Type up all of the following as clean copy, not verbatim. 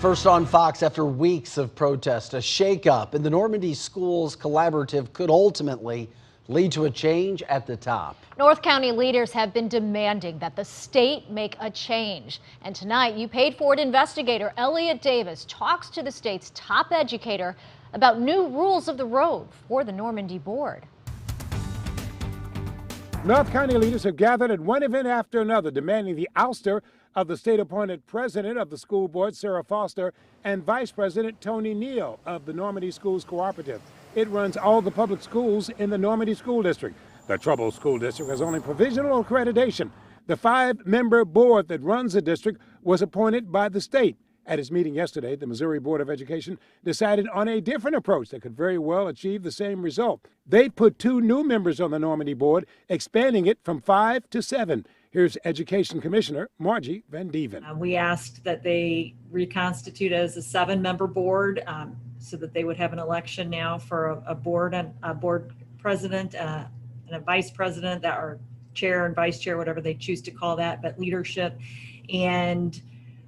First on Fox after weeks of protest, a shakeup in the Normandy Schools Collaborative could ultimately lead to a change at the top. North County leaders have been demanding that the state make a change. And tonight, You Paid For It investigator Elliot Davis talks to the state's top educator about new rules of the road for the Normandy board. North County leaders have gathered at one event after another, demanding the ouster of the state-appointed president of the school board, Sarah Foster, and vice president Tony Neal of the Normandy Schools Cooperative. It runs all the public schools in the Normandy School District. The troubled school district has only provisional accreditation. The 5-member board that runs the district was appointed by the state. At its meeting yesterday, the Missouri Board of Education decided on a different approach that could very well achieve the same result. They put 2 new members on the Normandy board, expanding it from 5 to 7. Here's Education Commissioner Margie Van Dieven. We asked that they reconstitute as a 7-member board so that they would have an election now for a board and a board president and a vice president, that are chair and vice chair, whatever they choose to call that, but leadership, and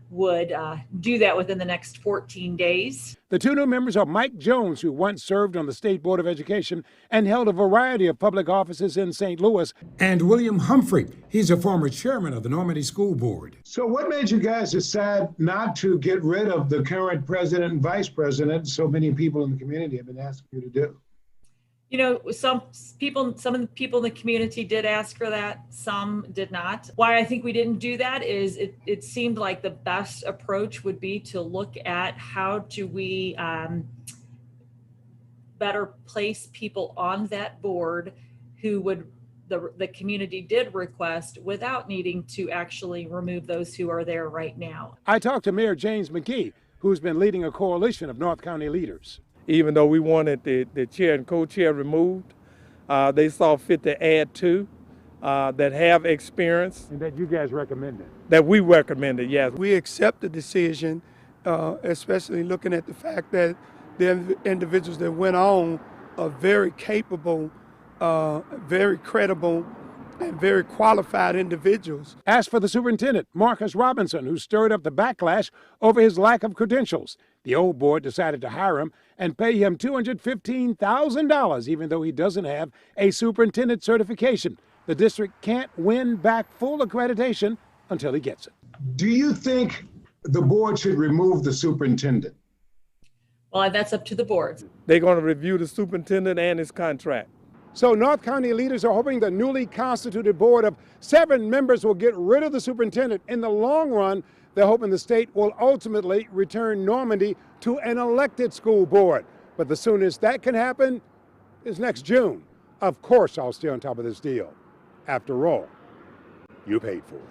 would do that within the next 14 days. The 2 new members are Mike Jones, who once served on the State Board of Education and held a variety of public offices in St. Louis, and William Humphrey. He's a former chairman of the Normandy School Board. So what made you guys decide not to get rid of the current president and vice president so many people in the community have been asking you to do? You know, some of the people in the community did ask for that, some did not. Why I think we didn't do that is it seemed like the best approach would be to look at how do we better place people on that board who would the community did request without needing to actually remove those who are there right now. I talked to Mayor James McGee, who's been leading a coalition of North County leaders. Even though we wanted the chair and co-chair removed, they saw fit to add 2 that have experience. And that you guys recommended? That we recommended, yes. We accept the decision, especially looking at the fact that the individuals that went on are very capable, very credible, and very qualified individuals. As for the superintendent, Marcus Robinson, who stirred up the backlash over his lack of credentials, the old board decided to hire him and pay him $215,000, even though he doesn't have a superintendent certification. The district can't win back full accreditation until he gets it. Do you think the board should remove the superintendent? Well, that's up to the boards. They're going to review the superintendent and his contract. So North County leaders are hoping the newly constituted board of 7 members will get rid of the superintendent. In the long run, they're hoping the state will ultimately return Normandy to an elected school board. But the soonest that can happen is next June. Of course, I'll stay on top of this deal. After all, you paid for it.